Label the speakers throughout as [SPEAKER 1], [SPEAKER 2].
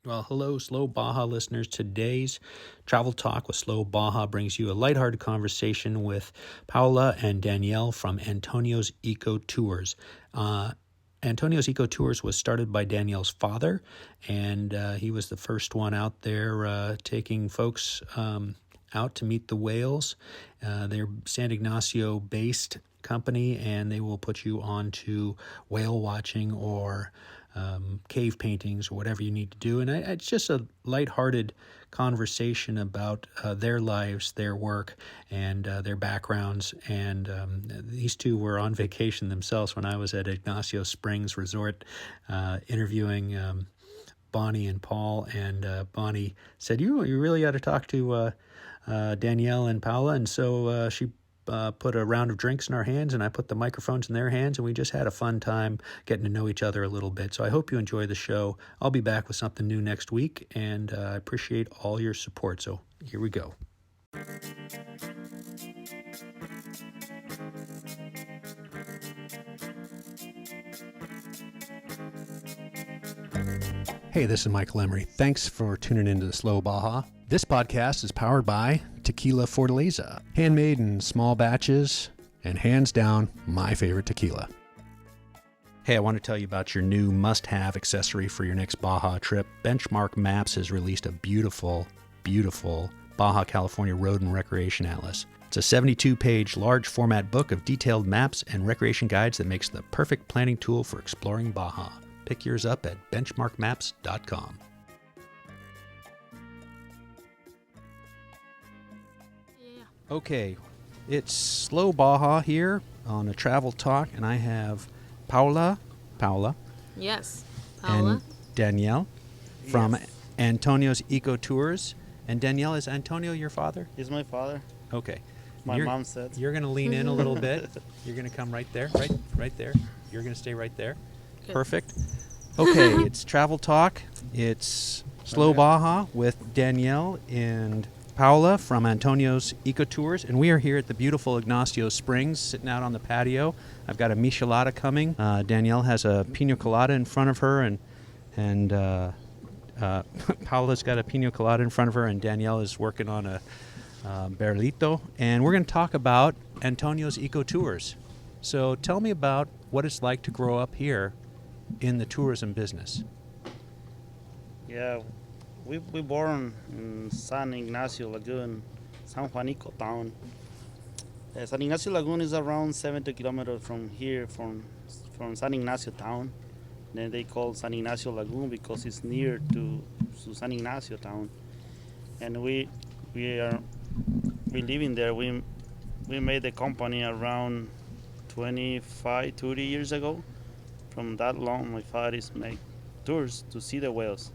[SPEAKER 1] Well, hello, Slow Baja listeners. Today's Travel Talk with Slow Baja brings you a lighthearted conversation with Paola and Daniel from Antonio's Eco Tours. Antonio's Eco Tours was started by Daniel's father, and he was the first one out there taking folks out to meet the whales. They're San Ignacio-based company, and they will put you on to whale watching or cave paintings or whatever you need to do. And it's just a lighthearted conversation about their lives, their work, and their backgrounds. And these two were on vacation themselves when I was at Ignacio Springs Resort interviewing Bonnie and Paul. And Bonnie said, you really ought to talk to Danielle and Paola. And so she put a round of drinks in our hands, and I put the microphones in their hands, and we just had a fun time getting to know each other a little bit. So I hope you enjoy the show. I'll be back with something new next week, and I appreciate all your support. So here we go. Hey, this is Michael Emery. Thanks for tuning into the Slow Baja. This podcast is powered by Tequila Fortaleza, handmade in small batches, and hands down, my favorite tequila. Hey, I want to tell you about your new must-have accessory for your next Baja trip. Benchmark Maps has released a beautiful, beautiful Baja California Road and Recreation Atlas. It's a 72-page, large-format book of detailed maps and recreation guides that makes the perfect planning tool for exploring Baja. Pick yours up at benchmarkmaps.com. Okay, it's Slow Baja here on a Travel Talk, and I have Paola.
[SPEAKER 2] Yes, Paola.
[SPEAKER 1] And Danielle from Antonio's Eco Tours. And Danielle, is Antonio your father?
[SPEAKER 3] He's my father.
[SPEAKER 1] Okay.
[SPEAKER 3] My mom said.
[SPEAKER 1] You're going to lean in a little bit. You're going to come right there, right there. You're going to stay right there.
[SPEAKER 2] Good.
[SPEAKER 1] Perfect. Okay, it's Travel Talk. It's Slow Baja with Danielle and Paola from Antonio's Eco Tours, and we are here at the beautiful Ignacio Springs, sitting out on the patio. I've got a michelada coming. Danielle has a pina colada in front of her, and Paola's got a pina colada in front of her, and Danielle is working on a berlito. And we're going to talk about Antonio's Eco Tours. So tell me about what it's like to grow up here in the tourism business.
[SPEAKER 3] Yeah, we born in San Ignacio Lagoon, San Juanico town. San Ignacio Lagoon is around 70 kilometers from here, from San Ignacio town. Then they call San Ignacio Lagoon because it's near to San Ignacio town. And we living there. We made the company around 25, 30 years ago. From that long, my father is make tours to see the whales.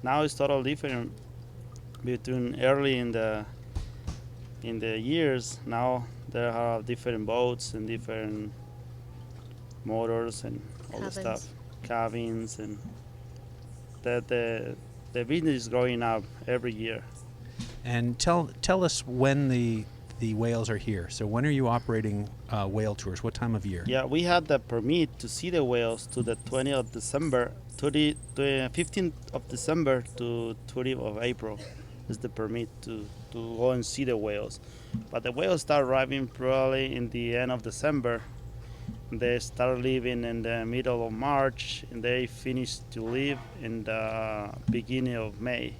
[SPEAKER 3] Now it's totally different between early in the years. Now there are different boats and different motors and all the stuff, cabins, and that the business is growing up every year.
[SPEAKER 1] And tell us when the whales are here. So when are you operating whale tours? What time of year?
[SPEAKER 3] Yeah, we had the permit to see the whales to the 20th of December, 15th of December to 20th of April is the permit to go and see the whales. But the whales start arriving probably in the end of December. They start leaving in the middle of March, and they finish to leave in the beginning of May.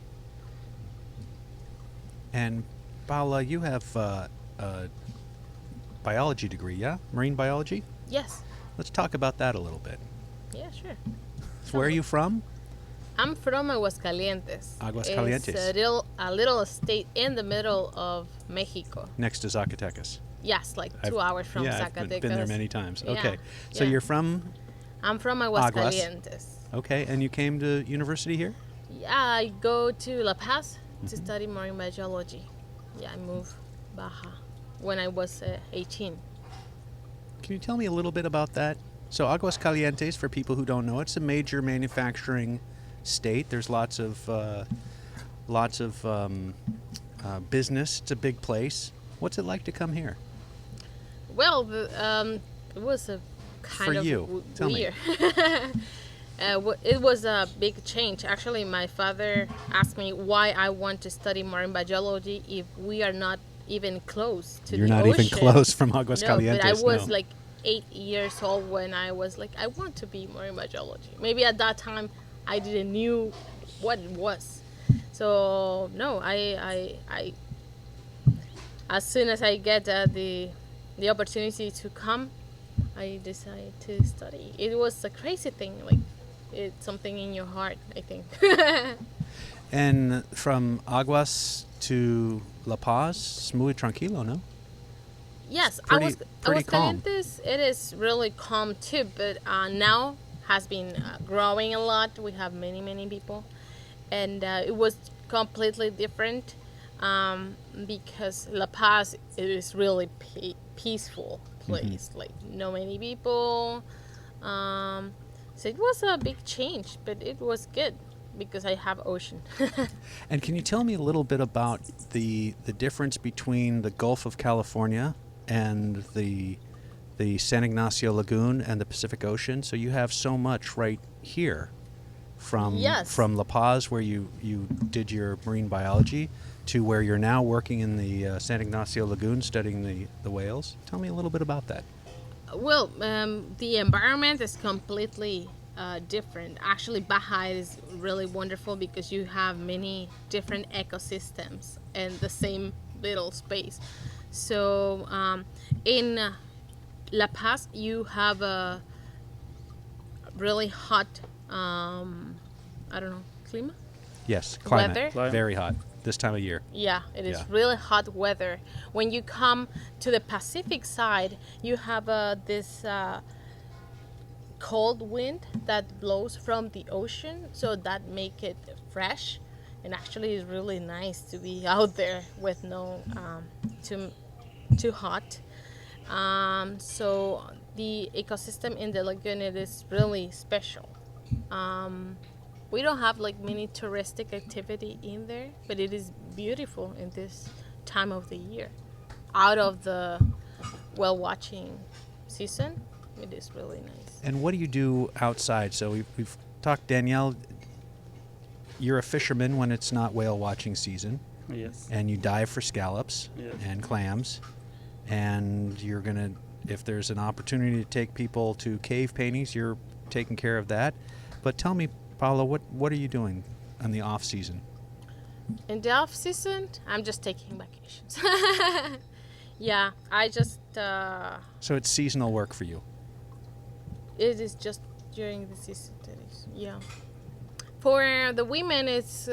[SPEAKER 1] And Paola, you have a biology degree, yeah? Marine biology?
[SPEAKER 2] Yes.
[SPEAKER 1] Let's talk about that a little bit.
[SPEAKER 2] Yeah, sure.
[SPEAKER 1] So where are you from?
[SPEAKER 2] I'm from Aguascalientes.
[SPEAKER 1] Aguascalientes.
[SPEAKER 2] It's a little state in the middle of Mexico.
[SPEAKER 1] Next to Zacatecas.
[SPEAKER 2] Yes, like 2 hours from Zacatecas.
[SPEAKER 1] I've been there many times.
[SPEAKER 2] Yeah,
[SPEAKER 1] Okay. So
[SPEAKER 2] yeah.
[SPEAKER 1] you're from?
[SPEAKER 2] I'm from Aguascalientes.
[SPEAKER 1] Okay, and you came to university here?
[SPEAKER 2] Yeah, I go to La Paz to study marine biology. Yeah, I moved Baja when I was 18.
[SPEAKER 1] Can you tell me a little bit about that? So Aguascalientes, for people who don't know, it's a major manufacturing state. There's lots of business. It's a big place. What's it like to come here?
[SPEAKER 2] Well, it was a kind
[SPEAKER 1] for
[SPEAKER 2] of
[SPEAKER 1] you. Tell
[SPEAKER 2] weird. It was a big change. Actually, my father asked me why I want to study marine biology if we are not even close to
[SPEAKER 1] You're
[SPEAKER 2] the
[SPEAKER 1] not
[SPEAKER 2] ocean.
[SPEAKER 1] even close from Aguas
[SPEAKER 2] No,
[SPEAKER 1] Calientes.
[SPEAKER 2] but I was
[SPEAKER 1] no.
[SPEAKER 2] like 8 years old when I was like, I want to be marine biology. Maybe at that time I didn't knew what it was. So no, I as soon as I get the opportunity to come, I decided to study. It was a crazy thing, like it's something in your heart, I think.
[SPEAKER 1] And from Aguas to La Paz, es muy tranquilo, no?
[SPEAKER 2] Yes,
[SPEAKER 1] Pretty calm.
[SPEAKER 2] Aguascalientes, it is really calm too, but now has been growing a lot. We have many people, and it was completely different because La Paz it is really peaceful place, like no many people. So it was a big change, but it was good because I have ocean.
[SPEAKER 1] And can you tell me a little bit about the difference between the Gulf of California and the San Ignacio Lagoon and the Pacific Ocean? So you have so much right here from
[SPEAKER 2] Yes.
[SPEAKER 1] from La Paz, where you did your marine biology, to where you're now working in the San Ignacio Lagoon studying the whales. Tell me a little bit about that.
[SPEAKER 2] Well, the environment is completely different. Actually, Baja is really wonderful because you have many different ecosystems in the same little space. So in La Paz, you have a really hot, I don't know, clima?
[SPEAKER 1] Yes, climate.
[SPEAKER 2] Weather?
[SPEAKER 3] Climate.
[SPEAKER 1] Very hot this time of year.
[SPEAKER 2] Yeah, it is
[SPEAKER 1] Yeah.
[SPEAKER 2] really hot weather. When you come to the Pacific side, you have this cold wind that blows from the ocean, so that make it fresh. And actually, it's really nice to be out there with no too hot. So the ecosystem in the lagoon it is really special. We don't have like many touristic activity in there, but it is beautiful in this time of the year. Out of the whale watching season, it is really nice.
[SPEAKER 1] And what do you do outside? So we've talked, Danielle, you're a fisherman when it's not whale watching season,
[SPEAKER 3] Yes.
[SPEAKER 1] and you dive for scallops
[SPEAKER 3] Yes.
[SPEAKER 1] and clams, and you're going to, if there's an opportunity to take people to cave paintings, you're taking care of that. But tell me, Paola, what are you doing in the off season?
[SPEAKER 2] In the off season, I'm just taking vacations. Yeah, I just
[SPEAKER 1] So it's seasonal work for you.
[SPEAKER 2] it is just during the season. That is, yeah. For the women, it's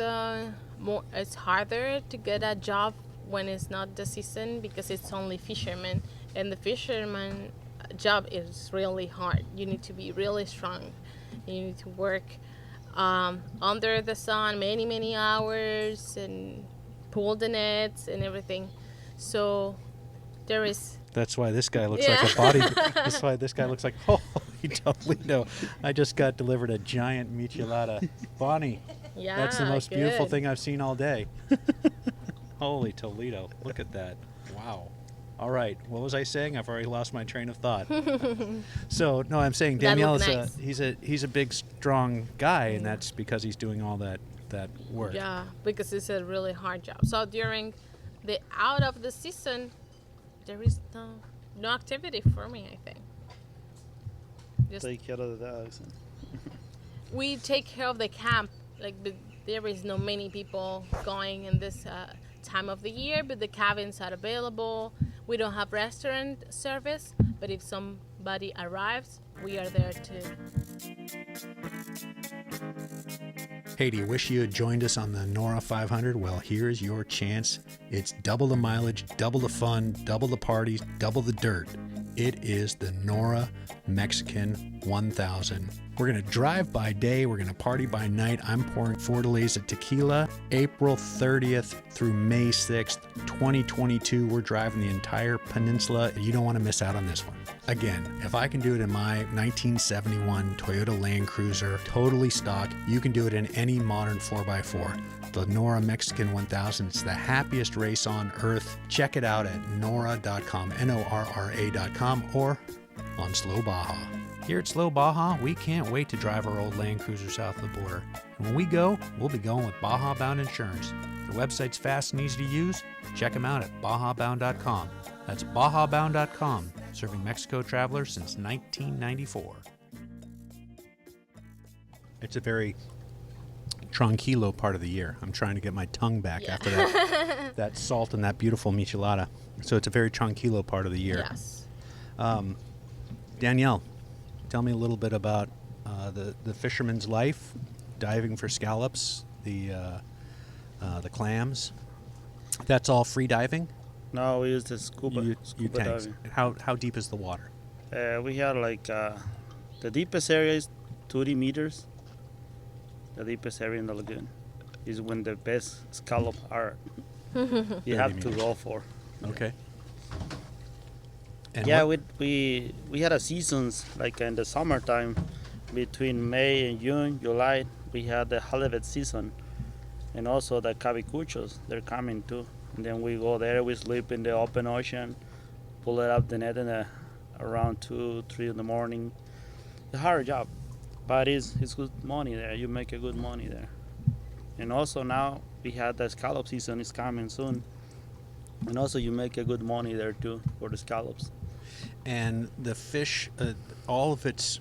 [SPEAKER 2] harder to get a job when it's not the season because it's only fishermen, and the fisherman job is really hard. You need to be really strong. You need to work under the sun many hours and pull the nets and everything. So there is.
[SPEAKER 1] That's why this guy looks
[SPEAKER 2] Yeah.
[SPEAKER 1] like a body. That's why this guy looks like, holy Toledo. I just got delivered a giant michelada. Bonnie,
[SPEAKER 2] Yeah,
[SPEAKER 1] that's the most beautiful
[SPEAKER 2] good.
[SPEAKER 1] thing I've seen all day. Holy Toledo. Look at that. Wow. All right. What was I saying? I've already lost my train of thought. So, no, I'm saying
[SPEAKER 2] That
[SPEAKER 1] Danielle
[SPEAKER 2] looked
[SPEAKER 1] is
[SPEAKER 2] nice.
[SPEAKER 1] he's a big, strong guy, and that's because he's doing all that work.
[SPEAKER 2] Yeah, because it's a really hard job. So during the out of the season, there is no activity for me. I think. Just
[SPEAKER 3] Take care of the dogs.
[SPEAKER 2] we take care of the camp. Like there is no many people going in this time of the year, but the cabins are available. We don't have restaurant service, but if somebody arrives, we are there too.
[SPEAKER 1] Hey, do you wish you had joined us on the Nora 500? Well, here's your chance. It's double the mileage, double the fun, double the parties, double the dirt. It is the Nora Mexican 1000. We're going to drive by day. We're going to party by night. I'm pouring Fortaleza tequila. April 30th through May 6th, 2022. We're driving the entire peninsula. You don't want to miss out on this one. Again, if I can do it in my 1971 Toyota Land Cruiser, totally stock, you can do it in any modern 4x4. The Nora Mexican 1000. It's the happiest race on earth. Check it out at nora.com, Norra.com, or on Slow Baja. Here at Slow Baja, we can't wait to drive our old Land Cruiser south of the border. And when we go, we'll be going with Baja Bound Insurance. Their website's fast and easy to use. Check them out at bajabound.com. That's bajabound.com, serving Mexico travelers since 1994. It's a very tranquilo part of the year. I'm trying to get my tongue back after that salt and that beautiful michelada. So it's a very tranquilo part of the year.
[SPEAKER 2] Yes.
[SPEAKER 1] Danielle, tell me a little bit about the fisherman's life, diving for scallops, the clams. That's all free diving?
[SPEAKER 3] No, we use the scuba
[SPEAKER 1] tanks.
[SPEAKER 3] diving.
[SPEAKER 1] How deep is the water?
[SPEAKER 3] We had like the deepest area is 30 meters. The deepest area in the lagoon is when the best scallop are. You have to go for.
[SPEAKER 1] Okay. And
[SPEAKER 3] Yeah, we had a seasons like in the summertime, between May and June, July. We had the halibut season, and also the cabicuchos. They're coming too. And then we go there. We sleep in the open ocean, pull it up the net in around 2-3 in the morning. It's a hard job, but it's good money there. You make a good money there. And also now we had the scallop season is coming soon, and also you make a good money there too for the scallops.
[SPEAKER 1] And the fish, all of it's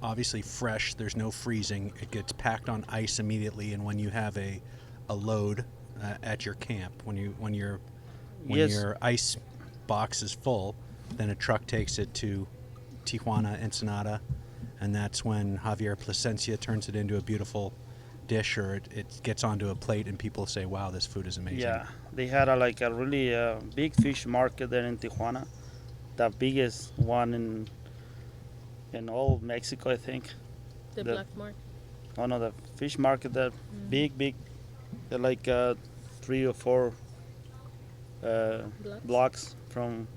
[SPEAKER 1] obviously fresh. There's no freezing. It gets packed on ice immediately. And when you have a load at your camp, when your ice box is full, then a truck takes it to Tijuana, Ensenada, and that's when Javier Plasencia turns it into a beautiful dish, or it gets onto a plate, and people say, "Wow, this food is amazing."
[SPEAKER 3] Yeah, they had a really big fish market there in Tijuana, the biggest one in all Mexico, I think.
[SPEAKER 2] The black market.
[SPEAKER 3] Oh no, the fish market, that big, they're like 3 or 4 blocks from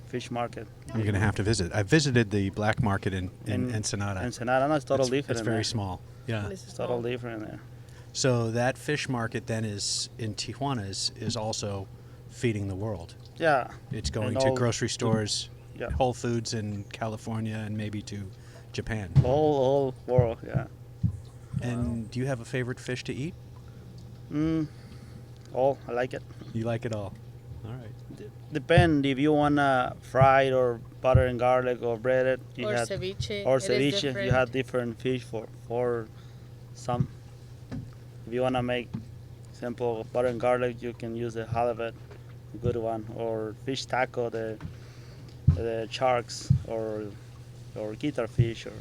[SPEAKER 3] fish market.
[SPEAKER 1] I'm going to have to visit. I visited the black market in Ensenada.
[SPEAKER 3] Ensenada, no, it's totally different.
[SPEAKER 1] It's very small. Yeah,
[SPEAKER 3] it's totally different there.
[SPEAKER 1] So that fish market then is in Tijuana is also feeding the world.
[SPEAKER 3] Yeah.
[SPEAKER 1] It's going to grocery stores,
[SPEAKER 3] yeah.
[SPEAKER 1] Whole Foods in California, and maybe to Japan.
[SPEAKER 3] Whole world, yeah.
[SPEAKER 1] And do you have a favorite fish to eat?
[SPEAKER 3] All, I like it.
[SPEAKER 1] You like it all. All right.
[SPEAKER 3] Depend if you wanna fried or butter and garlic or breaded.
[SPEAKER 2] Ceviche.
[SPEAKER 3] Or ceviche. You have different fish for some. If you wanna make simple butter and garlic, you can use the halibut, a good one, or fish taco, the sharks, or guitar fish, or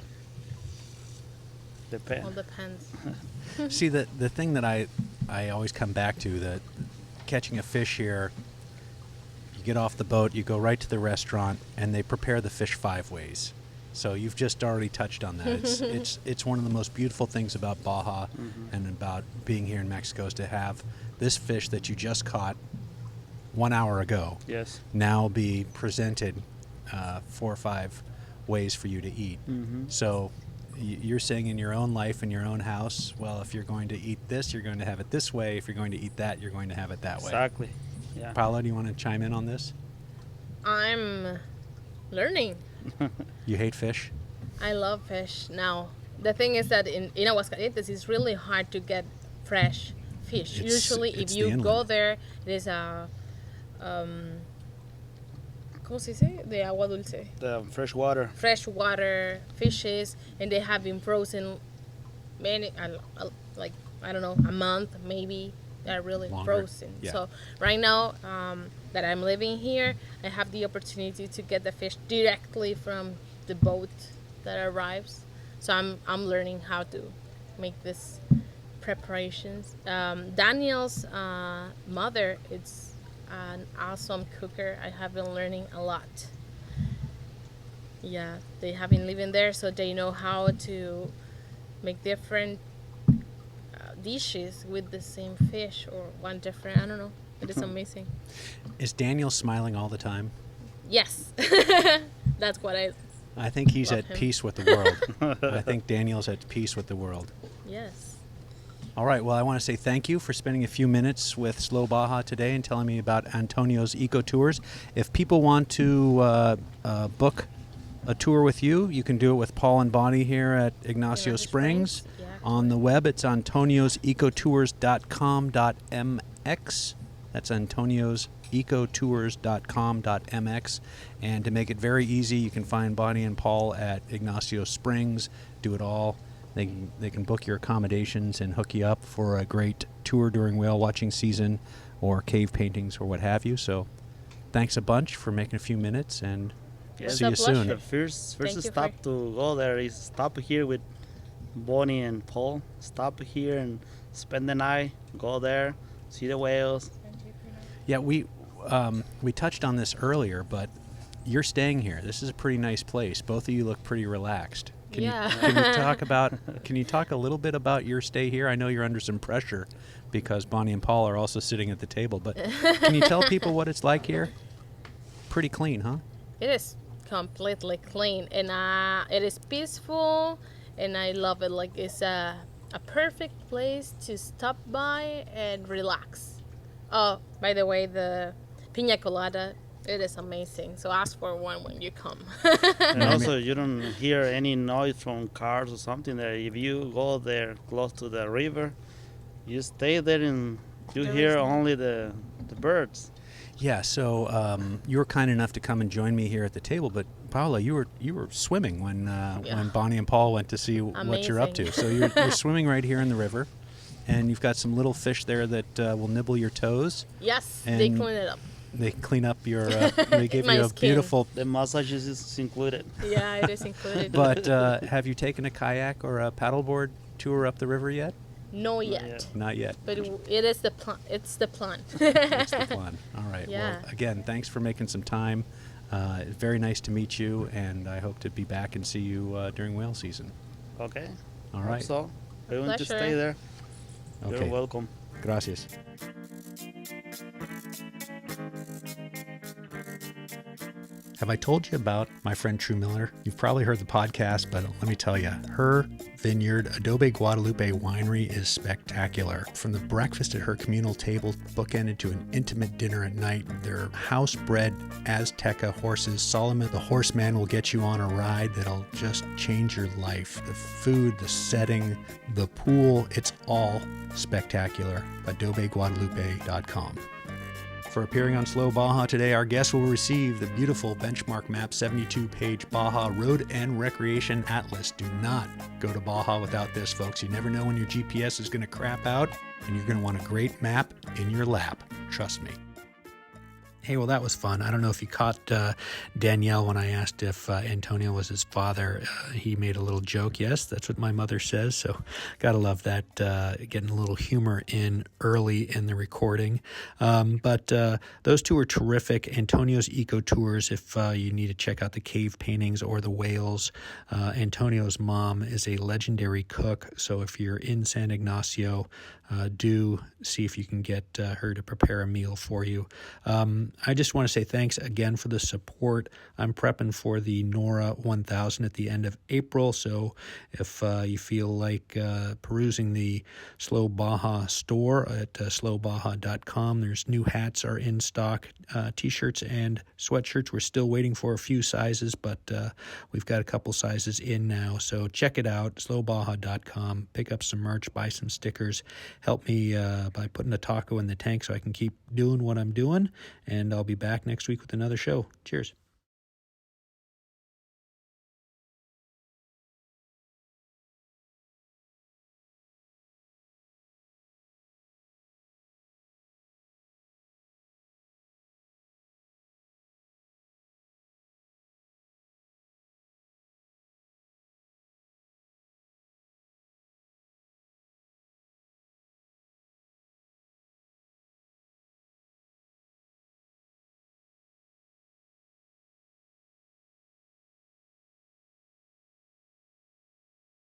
[SPEAKER 3] depend.
[SPEAKER 2] All depends.
[SPEAKER 1] See, the thing that I always come back to, that catching a fish here, you get off the boat, you go right to the restaurant, and they prepare the fish 5 ways. So you've just already touched on that. It's one of the most beautiful things about Baja and about being here in Mexico is to have this fish that you just caught 1 hour ago.
[SPEAKER 3] Yes.
[SPEAKER 1] Now be presented 4 or 5 ways for you to eat. So you're saying in your own life, in your own house, well, if you're going to eat this, you're going to have it this way. If you're going to eat that, you're going to have it that way.
[SPEAKER 3] Exactly. Yeah.
[SPEAKER 1] Paola, do you want to chime in on this?
[SPEAKER 2] I'm learning.
[SPEAKER 1] You hate fish?
[SPEAKER 2] I love fish. Now, the thing is that in Aguascalientes, it's really hard to get fresh fish. Usually, if you go there, there's a ¿cómo se dice? De agua dulce.
[SPEAKER 3] The fresh water.
[SPEAKER 2] Freshwater fishes, and they have been frozen many, like, I don't know, a month maybe. They're really frozen.
[SPEAKER 1] Yeah.
[SPEAKER 2] So right now that I'm living here, I have the opportunity to get the fish directly from the boat that arrives. So I'm learning how to make this preparations. Daniel's mother is an awesome cooker. I have been learning a lot. Yeah, they have been living there, so they know how to make different dishes with the same fish, or one different, I don't know. It is amazing.
[SPEAKER 1] Is Daniel smiling all the time?
[SPEAKER 2] Yes. That's what
[SPEAKER 1] I think he's at
[SPEAKER 2] him.
[SPEAKER 1] peace with the world. I think Daniel's at peace with the world.
[SPEAKER 2] Yes.
[SPEAKER 1] All right. Well, I want to say thank you for spending a few minutes with Slow Baja today and telling me about Antonio's Eco Tours. If people want to book a tour with you, you can do it with Paul and Bonnie here at Ignacio Springs.
[SPEAKER 2] Yeah,
[SPEAKER 1] On the web, it's antoniosecotours.com.mx. That's antoniosecotours.com.mx. And to make it very easy, you can find Bonnie and Paul at Ignacio Springs. Do it all. They can book your accommodations and hook you up for a great tour during whale watching season or cave paintings or what have you. So thanks a bunch for making a few minutes, and
[SPEAKER 3] Yes,
[SPEAKER 1] see you soon.
[SPEAKER 3] The first
[SPEAKER 2] Thank you
[SPEAKER 3] stop to go there is stop here with Bonnie and Paul. Stop here and spend the night. Go there, see the whales.
[SPEAKER 1] Yeah, we touched on this earlier, but you're staying here. This is a pretty nice place. Both of you look pretty relaxed. Can you talk a little bit about your stay here? I know you're under some pressure because Bonnie and Paul are also sitting at the table, but can you tell people what it's like here? Pretty clean, huh?
[SPEAKER 2] It is completely clean, and it is peaceful, and I love it. Like, it's a perfect place to stop by and relax. Oh, by the way, the pina colada, it is amazing. So ask for one when you come.
[SPEAKER 3] And also, you don't hear any noise from cars or something. There, if you go there close to the river, you stay there and you hear only the birds.
[SPEAKER 1] Yeah. So you were kind enough to come and join me here at the table, but Paola, you were swimming when Bonnie and Paul went to see what you're up to. So you're swimming right here in the river, and you've got some little fish there that will nibble your toes.
[SPEAKER 2] Yes, they clean it up.
[SPEAKER 1] They clean up your. They give you a
[SPEAKER 2] skin.
[SPEAKER 1] beautiful.
[SPEAKER 3] The massages is included.
[SPEAKER 2] Yeah, it is included.
[SPEAKER 1] But have you taken a kayak or a paddleboard tour up the river yet?
[SPEAKER 2] No yet.
[SPEAKER 1] Not yet.
[SPEAKER 2] But it is the plan. It's the plan.
[SPEAKER 1] It's the plan. All right.
[SPEAKER 2] Yeah.
[SPEAKER 1] Well, again, thanks for making some time. It's very nice to meet you, and I hope to be back and see you during whale season.
[SPEAKER 3] Okay.
[SPEAKER 1] All right.
[SPEAKER 3] So, I want to
[SPEAKER 2] Pleasure.
[SPEAKER 3] stay there.
[SPEAKER 1] Okay.
[SPEAKER 3] You're welcome.
[SPEAKER 1] Gracias. Have I told you about my friend True Miller? You've probably heard the podcast, but let me tell you, her vineyard, Adobe Guadalupe Winery, is spectacular. From the breakfast at her communal table, bookended to an intimate dinner at night, their house-bred Azteca horses, Solomon the horseman, will get you on a ride that'll just change your life. The food, the setting, the pool, it's all spectacular. AdobeGuadalupe.com. For appearing on Slow Baja today, our guest will receive the beautiful Benchmark Map 72-page Baja Road and Recreation Atlas. Do not go to Baja without this, folks. You never know when your GPS is going to crap out, and you're going to want a great map in your lap. Trust me. Hey, well, that was fun. I don't know if you caught Danielle when I asked if Antonio was his father. He made a little joke. Yes, that's what my mother says. So gotta love that, getting a little humor in early in the recording. But those two are terrific. Antonio's Eco Tours, if you need to check out the cave paintings or the whales. Antonio's mom is a legendary cook. So if you're in San Ignacio, do see if you can get her to prepare a meal for you. I just want to say thanks again for the support. I'm prepping for the NORA 1000 at the end of April, so if you feel like perusing the Slow Baja store at slowbaja.com, there's new hats are in stock, t-shirts and sweatshirts. We're still waiting for a few sizes, but we've got a couple sizes in now, so check it out, slowbaja.com. Pick up some merch, buy some stickers. Help me by putting a taco in the tank so I can keep doing what I'm doing, and I'll be back next week with another show. Cheers.